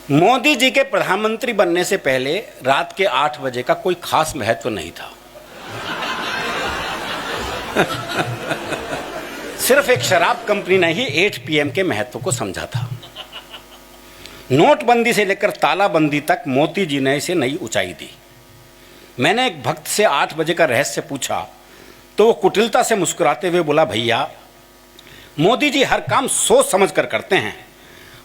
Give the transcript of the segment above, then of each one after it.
मोदी जी के प्रधानमंत्री बनने से पहले रात के 8 बजे का कोई खास महत्व नहीं था। सिर्फ एक शराब कंपनी ने ही 8 PM के महत्व को समझा था। नोटबंदी से लेकर तालाबंदी तक मोदी जी ने इसे नई ऊंचाई दी। मैंने एक भक्त से 8 बजे का रहस्य पूछा तो वो कुटिलता से मुस्कुराते हुए बोला, भैया मोदी जी हर काम सोच समझ कर करते हैं।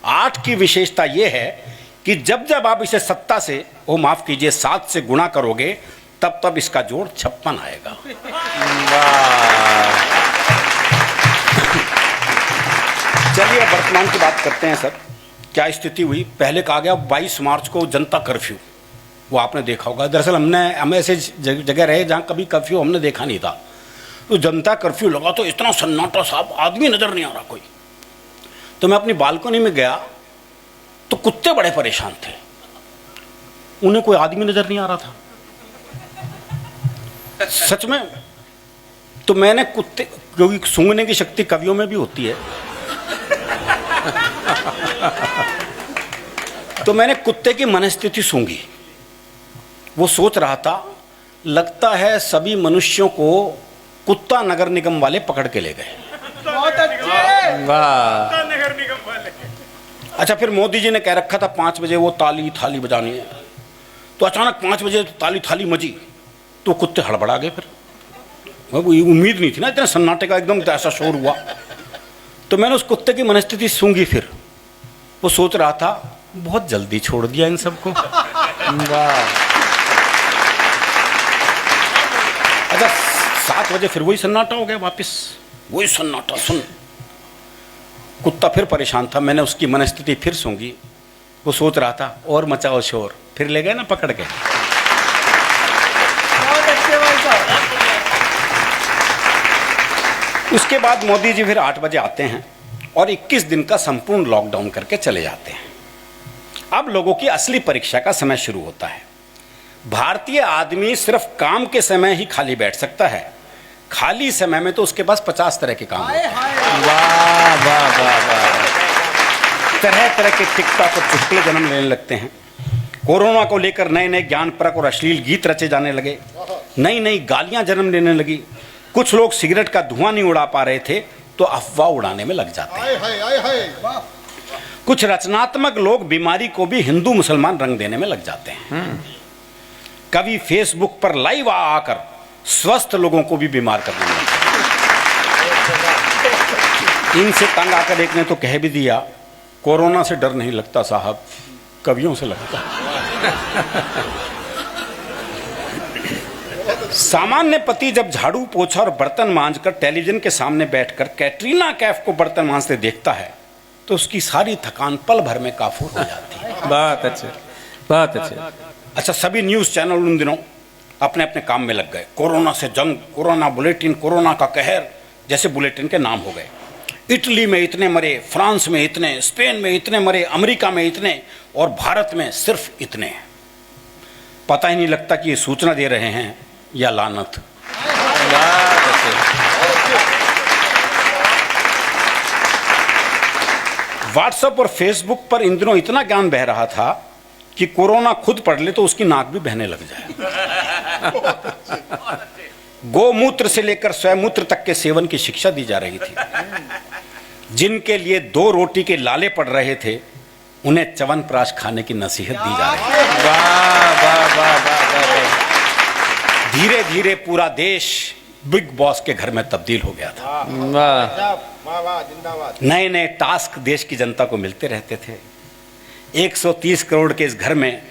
8 की विशेषता यह है कि जब जब आप इसे 7 से, वो माफ कीजिए 7 से गुणा करोगे तब तब इसका जोड़ 56 आएगा। चलिए वर्तमान की बात करते हैं सर। क्या स्थिति हुई? पहले कहा गया 22 मार्च को जनता कर्फ्यू, वो आपने देखा होगा। दरअसल हम ऐसे जगह रहे जहां कभी कर्फ्यू हमने देखा नहीं था। तो जनता कर्फ्यू लगा तो इतना सन्नाटा साहब, आदमी नजर नहीं आ रहा कोई। तो मैं अपनी बालकनी में गया तो कुत्ते बड़े परेशान थे, उन्हें कोई आदमी नजर नहीं आ रहा था सच में। तो मैंने कुत्ते, क्योंकि सूंघने की शक्ति कवियों में भी होती है, तो मैंने कुत्ते की मनस्थिति सूंघी। वो सोच रहा था, लगता है सभी मनुष्यों को कुत्ता नगर निगम वाले पकड़ के ले गए। बहुत अच्छे। वाह। नगर निगम वाले। अच्छा, फिर मोदी जी ने कह रखा था 5 बजे वो ताली थाली बजानी है। तो अचानक 5 बजे ताली थाली मची तो कुत्ते हड़बड़ा गए। फिर उम्मीद नहीं थी ना इतने सन्नाटे का, एकदम ऐसा शोर हुआ। तो मैंने उस कुत्ते की मनस्थिति सूंघी। फिर वो सोच रहा था, बहुत जल्दी छोड़ दिया इन सबको। वाह। अच्छा, 7 बजे फिर वही सन्नाटा हो गया, वापस वही सन्नाटा। सुन, कुत्ता फिर परेशान था। मैंने उसकी मनस्थिति फिर सूंघी। वो सोच रहा था, और मचाओ शोर। फिर ले गए ना पकड़ के। बहुत अच्छे भाई साहब। उसके बाद मोदी जी फिर 8 बजे आते हैं और 21 दिन का संपूर्ण लॉकडाउन करके चले जाते हैं। अब लोगों की असली परीक्षा का समय शुरू होता है। भारतीय आदमी सिर्फ काम के समय ही खाली बैठ सकता है, खाली समय में तो उसके पास 50 तरह के काम होते हैं। वाह वाह वाह वाह। तरह तरह के टिकटॉक और चुटकुले जन्म लेने लगते हैं। कोरोना को लेकर नए नए ज्ञानपरक और अश्लील गीत रचे जाने लगे। नई नई गालियां जन्म लेने लगी। कुछ लोग सिगरेट का धुआं नहीं उड़ा पा रहे थे तो अफवाह उड़ाने में लग जाते हैं। कुछ रचनात्मक लोग बीमारी को भी हिंदू मुसलमान रंग देने में लग जाते हैं। कभी फेसबुक पर लाइव आकर स्वस्थ लोगों को भी बीमार करने में लग जाते हैं। इनसे तंग आकर एक ने तो कह भी दिया, कोरोना से डर नहीं लगता साहब, कवियों से लगता। सामान्य पति जब झाड़ू पोछा और बर्तन मांजकर टेलीविजन के सामने बैठकर कैटरीना कैफ को बर्तन मांजते देखता है तो उसकी सारी थकान पल भर में काफूर हो जाती है। बहुत अच्छे, बहुत अच्छे। अच्छा, सभी न्यूज चैनल उन दिनों अपने अपने काम में लग गए। कोरोना से जंग, कोरोना बुलेटिन, कोरोना का कहर जैसे बुलेटिन के नाम हो गए। इटली में इतने मरे, फ्रांस में इतने, स्पेन में इतने मरे, अमेरिका में इतने और भारत में सिर्फ इतने। पता ही नहीं लगता कि ये सूचना दे रहे हैं या लानत। व्हाट्सएप और फेसबुक पर इन दिनों इतना ज्ञान बह रहा था कि कोरोना खुद पढ़ ले तो उसकी नाक भी बहने लग जाए। गोमूत्र से लेकर स्वयंमूत्र तक के सेवन की शिक्षा दी जा रही थी। जिनके लिए 2 रोटी के लाले पड़ रहे थे उन्हें च्यवनप्राश खाने की नसीहत दी जा रही थी। वाह वाह वाह वाह। धीरे धीरे पूरा देश बिग बॉस के घर में तब्दील हो गया था। नए नए टास्क देश की जनता को मिलते रहते थे। 130 करोड़ के इस घर में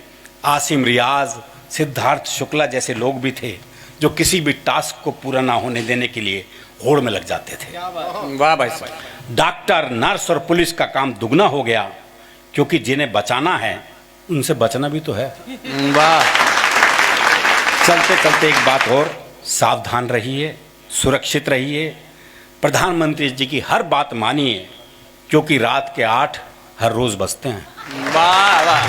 आसिम रियाज, सिद्धार्थ शुक्ला जैसे लोग भी थे जो किसी भी टास्क को पूरा ना होने देने के लिए होड़ में लग जाते थे। वाह भाई साहब। डॉक्टर, नर्स और पुलिस का काम दुगना हो गया क्योंकि जिन्हें बचाना है उनसे बचना भी तो है। वाह। चलते चलते एक बात और, सावधान रहिए, सुरक्षित रहिए, प्रधानमंत्री जी की हर बात मानिए क्योंकि रात के 8 हर रोज बजते हैं। वाह वाह।